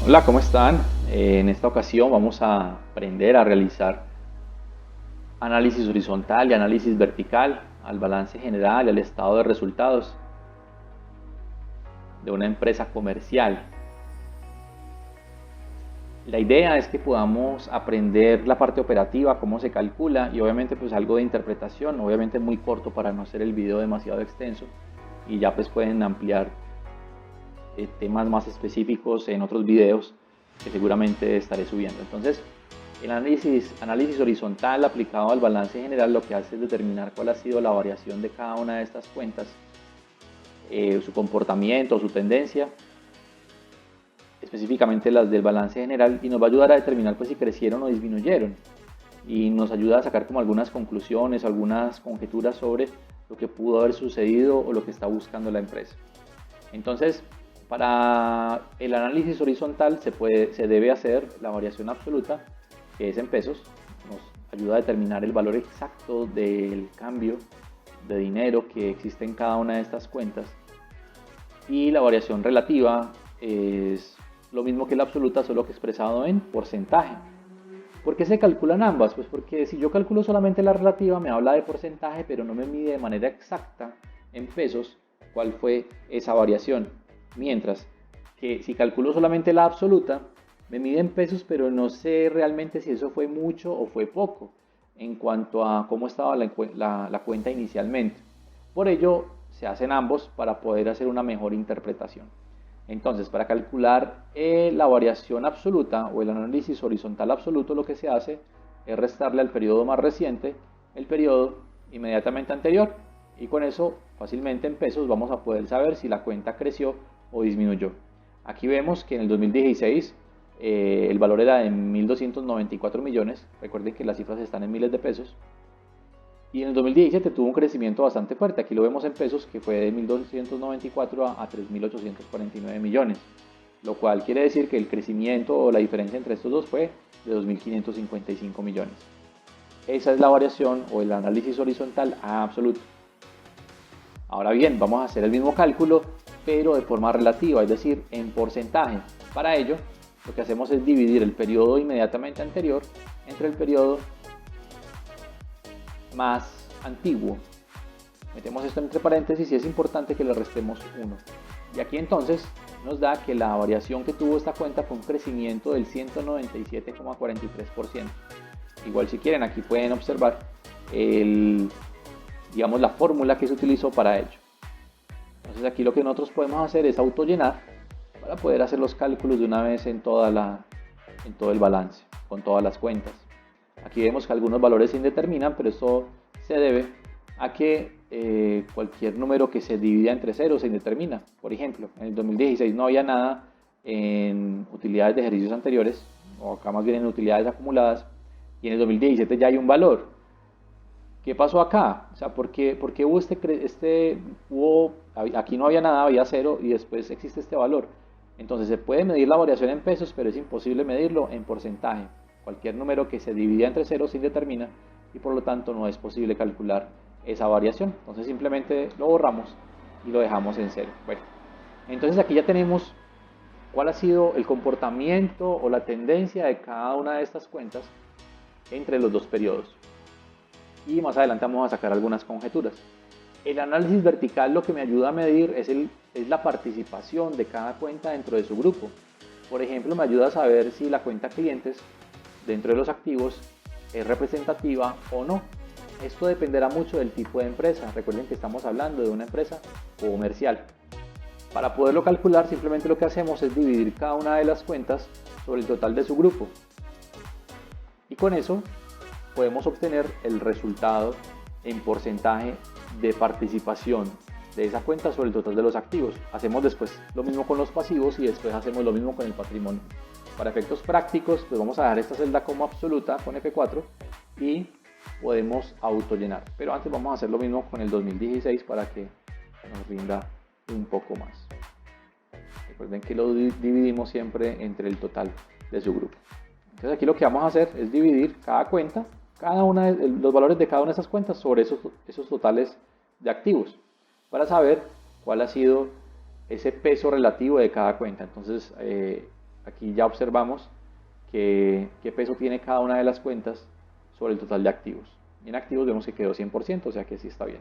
Hola, ¿cómo están? En esta ocasión vamos a aprender a realizar análisis horizontal y análisis vertical al balance general y al estado de resultados de una empresa comercial. La idea es que podamos aprender la parte operativa, cómo se calcula y obviamente pues algo de interpretación, obviamente muy corto para no hacer el video demasiado extenso y ya pues pueden ampliar temas más específicos en otros videos que seguramente estaré subiendo. Entonces, el análisis horizontal aplicado al balance general lo que hace es determinar cuál ha sido la variación de cada una de estas cuentas, su comportamiento, su tendencia, específicamente las del balance general, y nos va a ayudar a determinar pues, si crecieron o disminuyeron. Y nos ayuda a sacar como algunas conclusiones, algunas conjeturas sobre lo que pudo haber sucedido o lo que está buscando la empresa. Entonces, para el análisis horizontal se debe hacer la variación absoluta, que es en pesos, nos ayuda a determinar el valor exacto del cambio de dinero que existe en cada una de estas cuentas. Y la variación relativa es lo mismo que la absoluta, solo que expresado en porcentaje. ¿Por qué se calculan ambas? Pues porque si yo calculo solamente la relativa me habla de porcentaje, pero no me mide de manera exacta en pesos cuál fue esa variación. Mientras que si calculo solamente la absoluta, me mide en pesos, pero no sé realmente si eso fue mucho o fue poco en cuanto a cómo estaba la cuenta inicialmente. Por ello, se hacen ambos para poder hacer una mejor interpretación. Entonces, para calcular la variación absoluta o el análisis horizontal absoluto, lo que se hace es restarle al periodo más reciente el periodo inmediatamente anterior y con eso fácilmente en pesos vamos a poder saber si la cuenta creció o disminuyó. Aquí vemos que en el 2016 el valor era de 1.294 millones, recuerden que las cifras están en miles de pesos, y en el 2017 tuvo un crecimiento bastante fuerte, aquí lo vemos en pesos, que fue de 1.294 a 3.849 millones, lo cual quiere decir que el crecimiento o la diferencia entre estos dos fue de 2.555 millones. Esa es la variación o el análisis horizontal absoluto. Ahora bien, vamos a hacer el mismo cálculo, pero de forma relativa, es decir, en porcentaje. Para ello, lo que hacemos es dividir el periodo inmediatamente anterior entre el periodo más antiguo. Metemos esto entre paréntesis y es importante que le restemos 1. Y aquí entonces nos da que la variación que tuvo esta cuenta fue un crecimiento del 197,43%. Igual si quieren aquí pueden observar digamos la fórmula que se utilizó para ello. Entonces aquí lo que nosotros podemos hacer es autollenar para poder hacer los cálculos de una vez en todo el balance, con todas las cuentas. Aquí vemos que algunos valores se indeterminan, pero esto se debe a que cualquier número que se divida entre ceros se indetermina. Por ejemplo, en el 2016 no había nada en utilidades de ejercicios anteriores, o acá más bien en utilidades acumuladas, y en el 2017 ya hay un valor. ¿Qué pasó acá? O sea, por qué hubo aquí no había nada, había cero y después existe este valor? Entonces se puede medir la variación en pesos, pero es imposible medirlo en porcentaje. Cualquier número que se divida entre ceros se indetermina y por lo tanto no es posible calcular esa variación. Entonces simplemente lo borramos y lo dejamos en cero. Bueno, entonces aquí ya tenemos cuál ha sido el comportamiento o la tendencia de cada una de estas cuentas entre los dos periodos y más adelante vamos a sacar algunas conjeturas. El análisis vertical lo que me ayuda a medir es la participación de cada cuenta dentro de su grupo. Por ejemplo, me ayuda a saber si la cuenta clientes dentro de los activos es representativa o no. Esto dependerá mucho del tipo de empresa. Recuerden que estamos hablando de una empresa comercial. Para poderlo calcular, simplemente lo que hacemos es dividir cada una de las cuentas sobre el total de su grupo. Y con eso podemos obtener el resultado en porcentaje de participación de esa cuenta sobre el total de los activos. Hacemos después lo mismo con los pasivos y después hacemos lo mismo con el patrimonio. Para efectos prácticos, pues vamos a dejar esta celda como absoluta con F4 y podemos autollenar. Pero antes vamos a hacer lo mismo con el 2016 para que nos rinda un poco más. Recuerden que lo dividimos siempre entre el total de su grupo. Entonces aquí lo que vamos a hacer es dividir cada cuenta, los valores de cada una de esas cuentas sobre esos totales de activos para saber cuál ha sido ese peso relativo de cada cuenta. Entonces aquí ya observamos qué peso tiene cada una de las cuentas sobre el total de activos. Y en activos vemos que quedó 100%, o sea que sí está bien.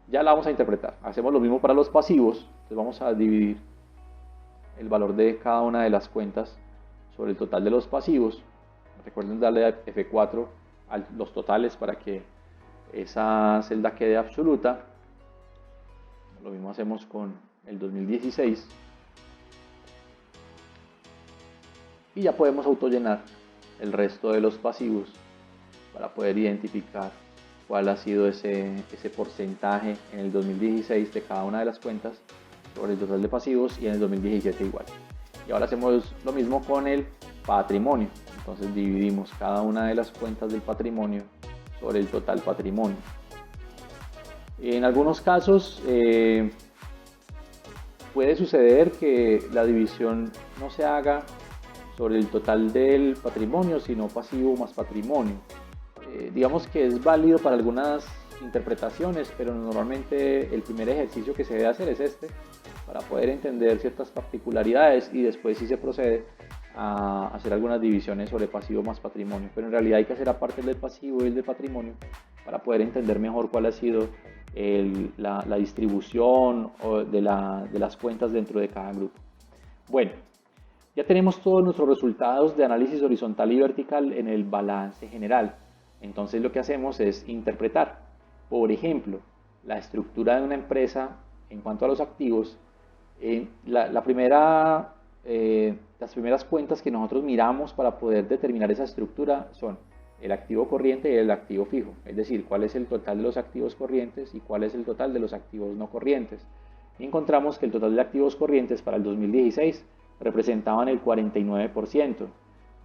Ya la vamos a interpretar. Hacemos lo mismo para los pasivos. Entonces vamos a dividir el valor de cada una de las cuentas sobre el total de los pasivos. Recuerden darle a F4 a los totales para que esa celda quede absoluta. Lo mismo hacemos con el 2016. Y ya podemos autollenar el resto de los pasivos para poder identificar cuál ha sido ese porcentaje en el 2016 de cada una de las cuentas sobre el total de pasivos y en el 2017 igual. Y ahora hacemos lo mismo con el patrimonio. Entonces dividimos cada una de las cuentas del patrimonio sobre el total patrimonio. En algunos casos puede suceder que la división no se haga sobre el total del patrimonio, sino pasivo más patrimonio. Digamos que es válido para algunas interpretaciones, pero normalmente el primer ejercicio que se debe hacer es este, para poder entender ciertas particularidades y después sí se procede a hacer algunas divisiones sobre pasivo más patrimonio. Pero en realidad hay que hacer aparte el del pasivo y el del patrimonio para poder entender mejor cuál ha sido la distribución de las cuentas dentro de cada grupo. Bueno, ya tenemos todos nuestros resultados de análisis horizontal y vertical en el balance general. Entonces lo que hacemos es interpretar, por ejemplo, la estructura de una empresa en cuanto a los activos. Las primeras cuentas que nosotros miramos para poder determinar esa estructura son el activo corriente y el activo fijo, es decir, cuál es el total de los activos corrientes y cuál es el total de los activos no corrientes. Y encontramos que el total de activos corrientes para el 2016 representaban el 49%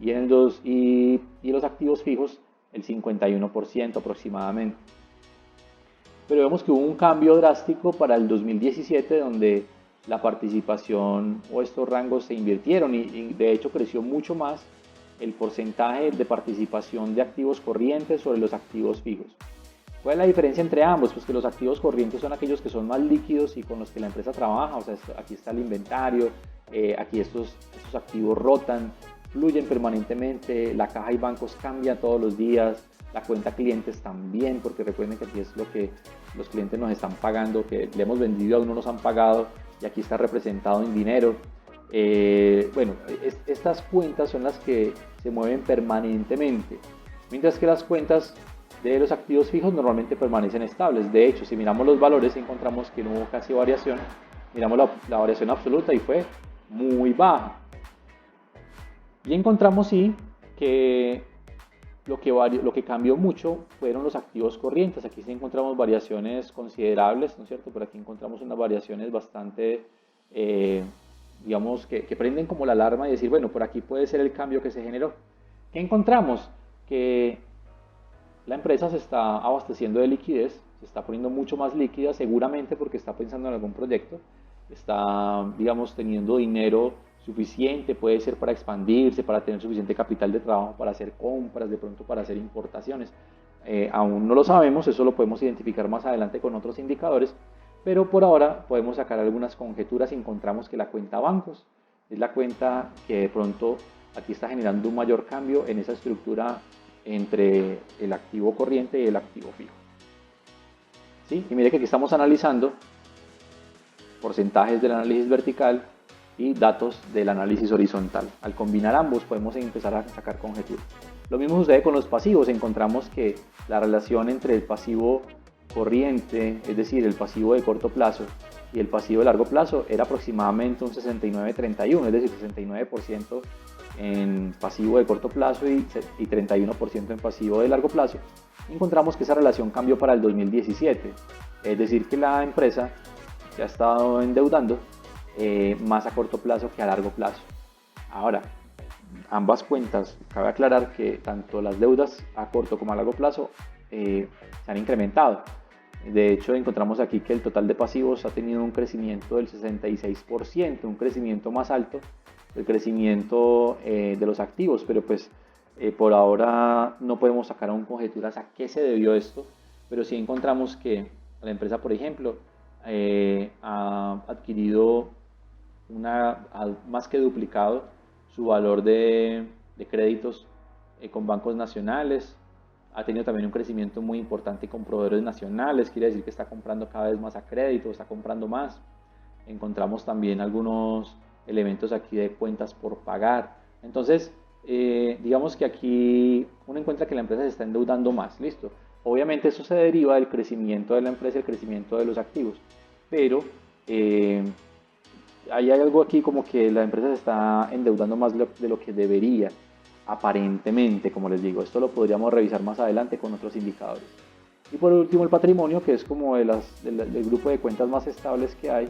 y los activos fijos el 51% aproximadamente. Pero vemos que hubo un cambio drástico para el 2017 donde la participación o estos rangos se invirtieron y de hecho creció mucho más el porcentaje de participación de activos corrientes sobre los activos fijos. ¿Cuál es la diferencia entre ambos? Pues que los activos corrientes son aquellos que son más líquidos y con los que la empresa trabaja, o sea, aquí está el inventario, aquí estos activos rotan, fluyen permanentemente, la caja y bancos cambian todos los días, la cuenta clientes también, porque recuerden que aquí es lo que los clientes nos están pagando, que le hemos vendido, aún no nos han pagado y aquí está representado en dinero. Estas cuentas son las que se mueven permanentemente, mientras que las cuentas de los activos fijos normalmente permanecen estables. De hecho, si miramos los valores encontramos que no hubo casi variación, miramos la variación absoluta y fue muy baja. Y encontramos sí que lo que cambió mucho fueron los activos corrientes. Aquí sí encontramos variaciones considerables, ¿no es cierto? Por aquí encontramos unas variaciones bastante, digamos, que prenden como la alarma y decir, bueno, por aquí puede ser el cambio que se generó. ¿Qué encontramos? Que la empresa se está abasteciendo de liquidez, se está poniendo mucho más líquida, seguramente porque está pensando en algún proyecto, está, digamos, teniendo dinero suficiente, puede ser para expandirse, para tener suficiente capital de trabajo, para hacer compras, de pronto para hacer importaciones. Aún no lo sabemos, eso lo podemos identificar más adelante con otros indicadores, pero por ahora podemos sacar algunas conjeturas y encontramos que la cuenta bancos es la cuenta que de pronto aquí está generando un mayor cambio en esa estructura entre el activo corriente y el activo fijo. ¿Sí? Y mire que aquí estamos analizando porcentajes del análisis vertical y datos del análisis horizontal. Al combinar ambos podemos empezar a sacar conjeturas. Lo mismo sucede con los pasivos. Encontramos que la relación entre el pasivo corriente, es decir, el pasivo de corto plazo y el pasivo de largo plazo era aproximadamente un 69-31, es decir, 69% en pasivo de corto plazo y 31% en pasivo de largo plazo. Encontramos que esa relación cambió para el 2017, es decir, que la empresa se ha estado endeudando más a corto plazo que a largo plazo. Ahora, ambas cuentas, cabe aclarar que tanto las deudas a corto como a largo plazo se han incrementado. De hecho, encontramos aquí que el total de pasivos ha tenido un crecimiento del 66%, un crecimiento más alto del crecimiento de los activos, pero pues por ahora no podemos sacar aún conjeturas a qué se debió esto, pero sí encontramos que la empresa, por ejemplo, ha adquirido más que duplicado su valor de créditos con bancos nacionales. Ha tenido también un crecimiento muy importante con proveedores nacionales, quiere decir que está comprando cada vez más a crédito, está comprando más. Encontramos también algunos elementos aquí de cuentas por pagar. Entonces, digamos que aquí uno encuentra que la empresa se está endeudando más, listo. Obviamente eso se deriva del crecimiento de la empresa, el crecimiento de los activos, pero eh, hay algo aquí como que la empresa se está endeudando más de lo que debería, aparentemente, como les digo. Esto lo podríamos revisar más adelante con otros indicadores. Y por último, el patrimonio, que es como del grupo de cuentas más estables que hay.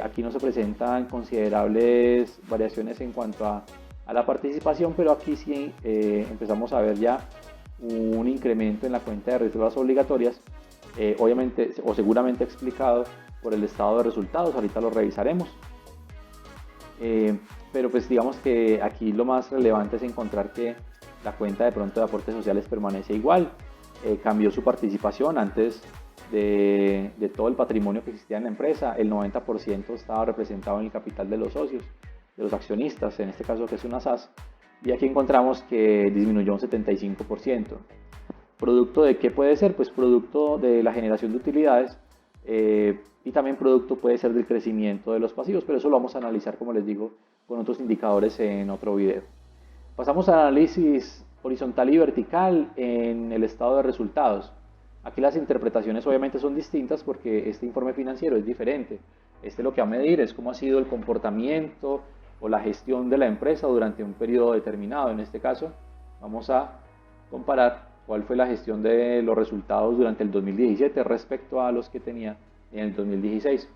Aquí no se presentan considerables variaciones en cuanto a la participación, pero aquí sí empezamos a ver ya un incremento en la cuenta de reservas obligatorias, obviamente o seguramente explicado por el estado de resultados. Ahorita lo revisaremos. Pero pues digamos que aquí lo más relevante es encontrar que la cuenta de pronto de aportes sociales permanece igual. Cambió su participación antes de todo el patrimonio que existía en la empresa. El 90% estaba representado en el capital de los socios, de los accionistas, en este caso que es una SAS. Y aquí encontramos que disminuyó un 75%. ¿Producto de qué puede ser? Pues producto de la generación de utilidades, y también producto puede ser del crecimiento de los pasivos, pero eso lo vamos a analizar, como les digo, con otros indicadores en otro video. Pasamos al análisis horizontal y vertical en el estado de resultados. Aquí las interpretaciones obviamente son distintas porque este informe financiero es diferente. Este lo que va a medir es cómo ha sido el comportamiento o la gestión de la empresa durante un periodo determinado. En este caso, vamos a comparar cuál fue la gestión de los resultados durante el 2017 respecto a los que tenía en el 2016.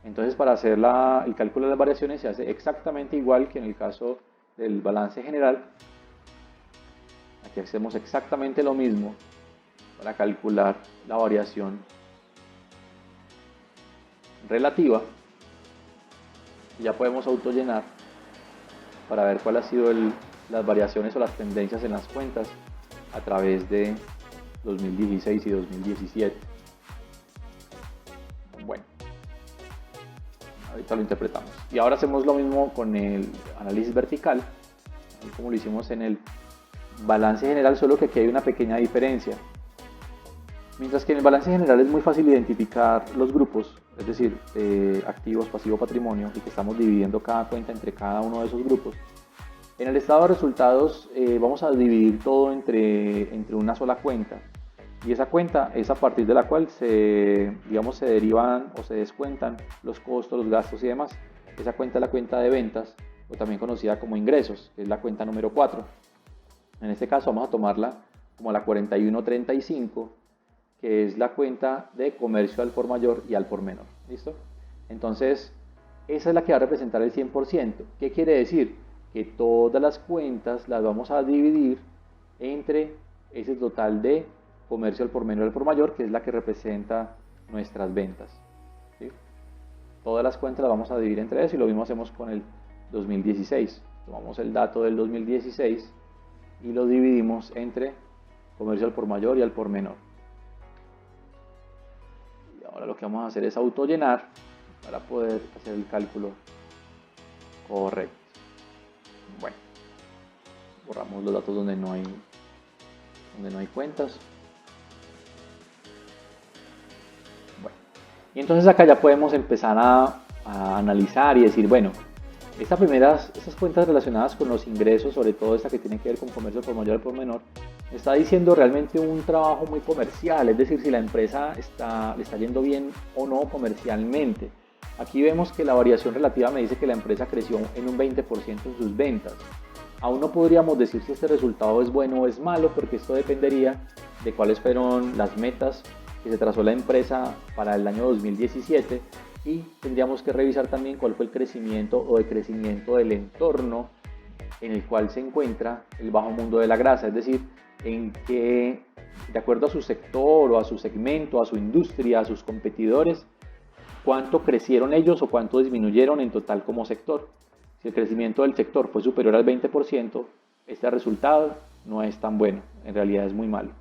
Entonces, para hacer el cálculo de las variaciones se hace exactamente igual que en el caso del balance general. Aquí hacemos exactamente lo mismo para calcular la variación relativa. Y ya podemos autollenar para ver cuál ha sido las variaciones o las tendencias en las cuentas a través de 2016 y 2017. Bueno, ahorita lo interpretamos. Y ahora hacemos lo mismo con el análisis vertical, como lo hicimos en el balance general, solo que aquí hay una pequeña diferencia. Mientras que en el balance general es muy fácil identificar los grupos, es decir, activos, pasivo, patrimonio, y que estamos dividiendo cada cuenta entre cada uno de esos grupos. En el estado de resultados vamos a dividir todo entre una sola cuenta, y esa cuenta es a partir de la cual se derivan o se descuentan los costos, los gastos y demás. Esa cuenta es la cuenta de ventas, o también conocida como ingresos, que es la cuenta número 4. En este caso vamos a tomarla como la 4135, que es la cuenta de comercio al por mayor y al por menor. ¿Listo? Entonces, esa es la que va a representar el 100%. ¿Qué quiere decir? Que todas las cuentas las vamos a dividir entre ese total de comercio al por menor y al por mayor, que es la que representa nuestras ventas. ¿Sí? Todas las cuentas las vamos a dividir entre eso, y lo mismo hacemos con el 2016. Tomamos el dato del 2016 y lo dividimos entre comercio al por mayor y al por menor. Y ahora lo que vamos a hacer es autollenar para poder hacer el cálculo correcto. Bueno, borramos los datos donde no hay cuentas. Bueno, y entonces acá ya podemos empezar a analizar y decir, bueno, estas cuentas relacionadas con los ingresos, sobre todo esta que tiene que ver con comercio por mayor y por menor, está diciendo realmente un trabajo muy comercial, es decir, si la empresa le está yendo bien o no comercialmente. Aquí vemos que la variación relativa me dice que la empresa creció en un 20% en sus ventas. Aún no podríamos decir si este resultado es bueno o es malo, porque esto dependería de cuáles fueron las metas que se trazó la empresa para el año 2017, y tendríamos que revisar también cuál fue el crecimiento o decrecimiento del entorno en el cual se encuentra el bajo mundo de la grasa, es decir, en que, de acuerdo a su sector o a su segmento, a su industria, a sus competidores, cuánto crecieron ellos o cuánto disminuyeron en total como sector. Si el crecimiento del sector fue superior al 20%, este resultado no es tan bueno, en realidad es muy malo.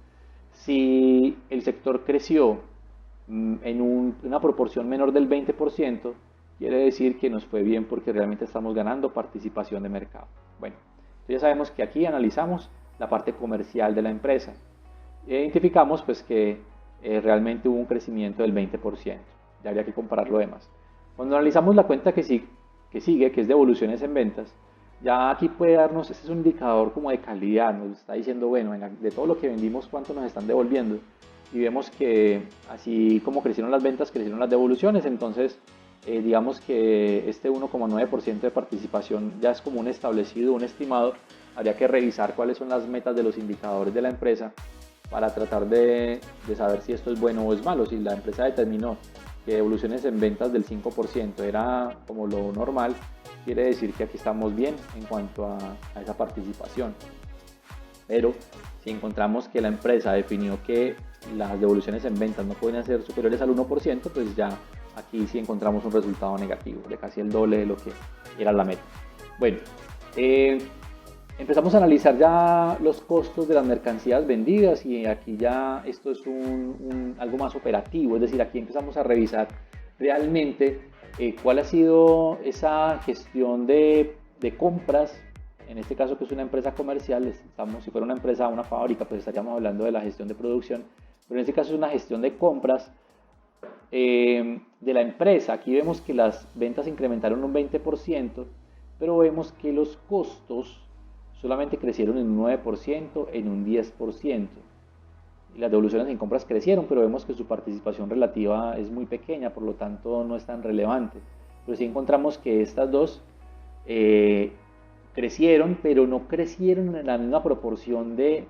Si el sector creció en una proporción menor del 20%, quiere decir que nos fue bien porque realmente estamos ganando participación de mercado. Bueno, entonces ya sabemos que aquí analizamos la parte comercial de la empresa. Identificamos pues que realmente hubo un crecimiento del 20%. Ya habría que comparar lo demás. Cuando analizamos la cuenta que sigue, que es devoluciones en ventas, ya aquí puede darnos, este es un indicador como de calidad, nos está diciendo, bueno, de todo lo que vendimos, cuánto nos están devolviendo. Y vemos que así como crecieron las ventas, crecieron las devoluciones, entonces digamos que este 1,9% de participación ya es como un establecido, un estimado. Habría que revisar cuáles son las metas de los indicadores de la empresa para tratar de saber si esto es bueno o es malo. Si la empresa determinó que devoluciones en ventas del 5% era como lo normal, quiere decir que aquí estamos bien en cuanto a esa participación. Pero si encontramos que la empresa definió que las devoluciones en ventas no pueden ser superiores al 1%, pues ya aquí sí encontramos un resultado negativo, de casi el doble de lo que era la meta. Bueno, empezamos a analizar ya los costos de las mercancías vendidas y aquí ya esto es algo más operativo, es decir, aquí empezamos a revisar realmente cuál ha sido esa gestión de compras. En este caso, que es una empresa comercial, si fuera una empresa, una fábrica, pues estaríamos hablando de la gestión de producción, pero en este caso es una gestión de compras de la empresa. Aquí vemos que las ventas incrementaron un 20%, pero vemos que los costos solamente crecieron en un 9%, en un 10%. Y las devoluciones en compras crecieron, pero vemos que su participación relativa es muy pequeña, por lo tanto no es tan relevante. Pero sí encontramos que estas dos crecieron, pero no crecieron en la misma proporción de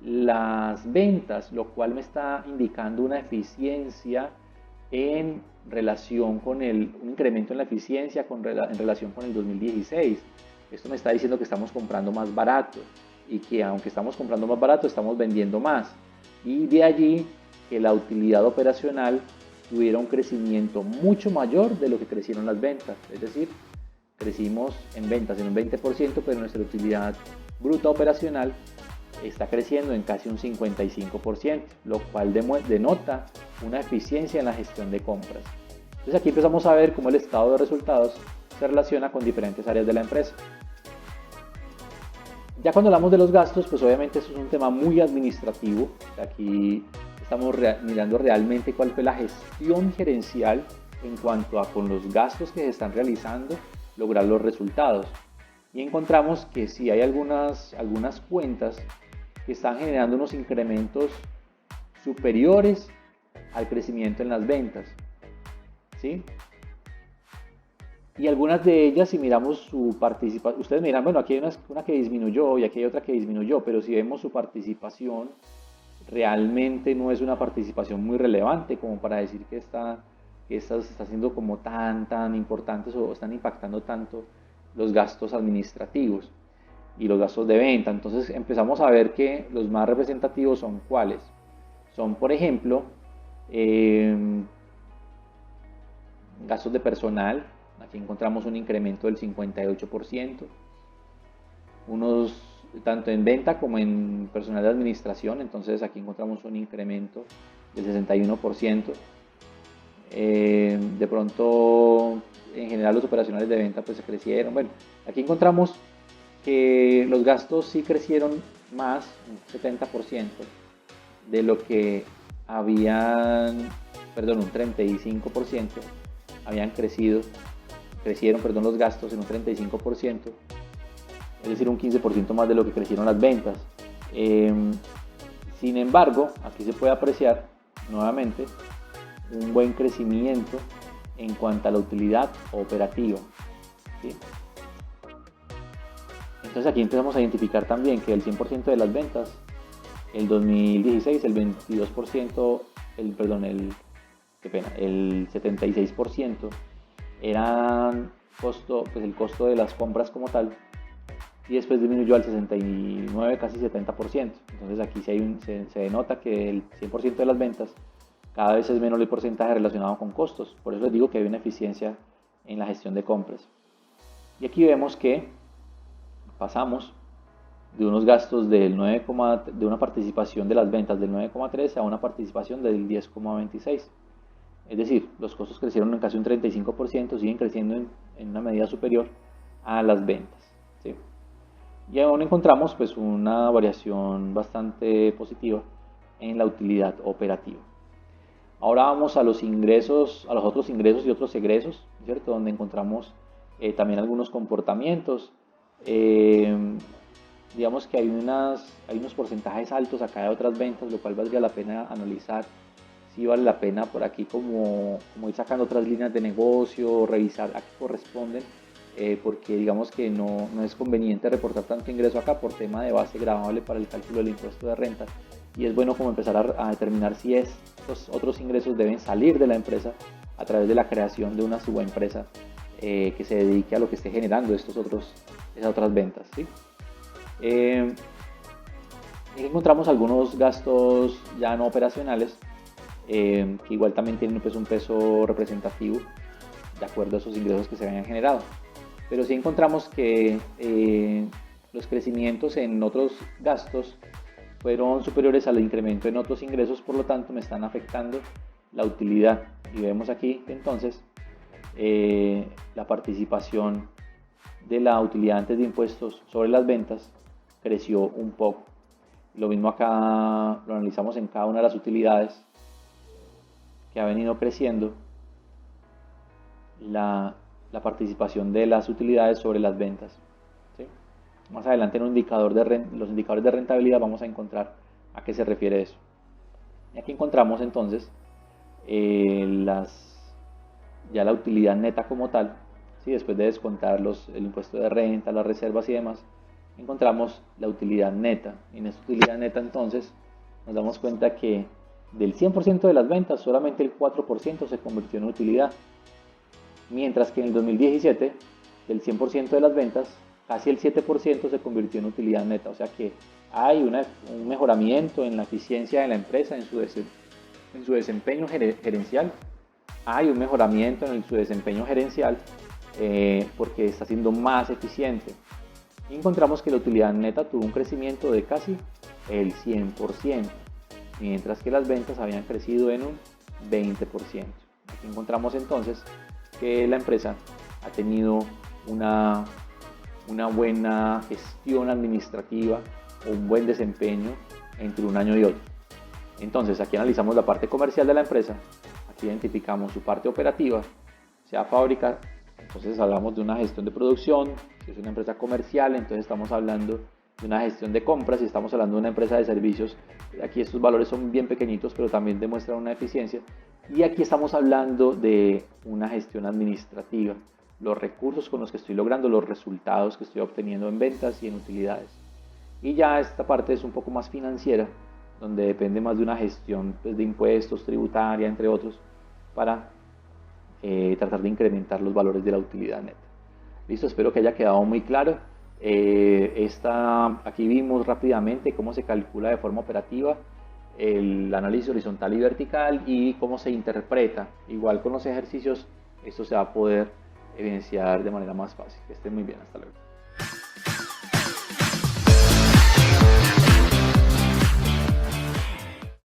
las ventas, lo cual me está indicando una eficiencia en relación con un incremento en la eficiencia en relación con el 2016. Esto me está diciendo que estamos comprando más barato y que aunque estamos comprando más barato, estamos vendiendo más. Y de allí que la utilidad operacional tuviera un crecimiento mucho mayor de lo que crecieron las ventas. Es decir, crecimos en ventas en un 20%, pero nuestra utilidad bruta operacional está creciendo en casi un 55%, lo cual denota una eficiencia en la gestión de compras. Entonces aquí empezamos a ver cómo el estado de resultados se relaciona con diferentes áreas de la empresa. Ya cuando hablamos de los gastos, pues obviamente eso es un tema muy administrativo. Aquí estamos mirando realmente cuál fue la gestión gerencial en cuanto a con los gastos que se están realizando, lograr los resultados. Y encontramos que sí hay algunas cuentas que están generando unos incrementos superiores al crecimiento en las ventas, ¿sí? Y algunas de ellas, si miramos su participación, ustedes miran, bueno, aquí hay una que disminuyó y aquí hay otra que disminuyó, pero si vemos su participación, realmente no es una participación muy relevante como para decir que estas está siendo como tan importantes o están impactando tanto los gastos administrativos y los gastos de venta. Entonces empezamos a ver que los más representativos son cuáles. Son, por ejemplo, gastos de personal. Aquí encontramos un incremento del 58%, tanto en venta como en personal de administración, entonces aquí encontramos un incremento del 61%. De pronto, en general los operacionales de venta pues se crecieron. Bueno, aquí encontramos que los gastos sí crecieron más, un 70%, de lo que un 35% habían crecieron los gastos en un 35%, es decir, un 15% más de lo que crecieron las ventas. Sin embargo, aquí se puede apreciar nuevamente un buen crecimiento en cuanto a la utilidad operativa, ¿sí? Entonces aquí empezamos a identificar también que el 100% de las ventas, el 2016, el 22%, el 76% eran el costo de las compras como tal, y después disminuyó al 69, casi 70%. Entonces aquí se denota que el 100% de las ventas cada vez es menor el porcentaje relacionado con costos. Por eso les digo que hay una eficiencia en la gestión de compras. Y aquí vemos que pasamos de unos gastos de una participación de las ventas del 9,3 a una participación del 10,26. Es decir, los costos crecieron en casi un 35%, siguen creciendo en una medida superior a las ventas, ¿sí? Y aún encontramos pues una variación bastante positiva en la utilidad operativa. Ahora vamos a los ingresos, a los otros ingresos y otros egresos, ¿cierto? Donde encontramos también algunos comportamientos. Eh, digamos que hay unos porcentajes altos acá de otras ventas, lo cual valdría la pena analizar. Si vale la pena por aquí como ir sacando otras líneas de negocio, revisar a qué corresponden, porque digamos que no es conveniente reportar tanto ingreso acá por tema de base gravable para el cálculo del impuesto de renta, y es bueno como empezar a determinar si estos otros ingresos deben salir de la empresa a través de la creación de una subempresa que se dedique a lo que esté generando esas otras ventas, ¿sí? Aquí encontramos algunos gastos ya no operacionales, que igual también tienen pues, un peso representativo de acuerdo a esos ingresos que se hayan generado. Pero sí encontramos que los crecimientos en otros gastos fueron superiores al incremento en otros ingresos, por lo tanto me están afectando la utilidad. Y vemos aquí que entonces la participación de la utilidad antes de impuestos sobre las ventas creció un poco. Lo mismo acá lo analizamos en cada una de las utilidades que ha venido creciendo la participación de las utilidades sobre las ventas, ¿sí? Más adelante en un indicador los indicadores de rentabilidad vamos a encontrar a qué se refiere eso. Y aquí encontramos entonces ya la utilidad neta como tal, ¿sí? Después de descontar el impuesto de renta, las reservas y demás, encontramos la utilidad neta. Y en esta utilidad neta entonces nos damos cuenta que del 100% de las ventas solamente el 4% se convirtió en utilidad, mientras que en el 2017 del 100% de las ventas casi el 7% se convirtió en utilidad neta. O sea que hay un mejoramiento en la eficiencia de la empresa, en su desempeño gerencial. Hay un mejoramiento en su desempeño gerencial porque está siendo más eficiente. Y encontramos que la utilidad neta tuvo un crecimiento de casi el 100%, mientras que las ventas habían crecido en un 20%. Aquí encontramos entonces que la empresa ha tenido una buena gestión administrativa o un buen desempeño entre un año y otro. Entonces aquí analizamos la parte comercial de la empresa, aquí identificamos su parte operativa, sea fábrica, entonces hablamos de una gestión de producción. Si es una empresa comercial, entonces estamos hablando de una gestión de compras. Si estamos hablando de una empresa de servicios, aquí estos valores son bien pequeñitos, pero también demuestran una eficiencia. Y aquí estamos hablando de una gestión administrativa, los recursos con los que estoy logrando, los resultados que estoy obteniendo en ventas y en utilidades. Y ya esta parte es un poco más financiera, donde depende más de una gestión pues, de impuestos, tributaria, entre otros, para tratar de incrementar los valores de la utilidad neta. Listo, espero que haya quedado muy claro. Aquí vimos rápidamente cómo se calcula de forma operativa el análisis horizontal y vertical y cómo se interpreta. Igual con los ejercicios, esto se va a poder evidenciar de manera más fácil. Que estén muy bien, hasta luego.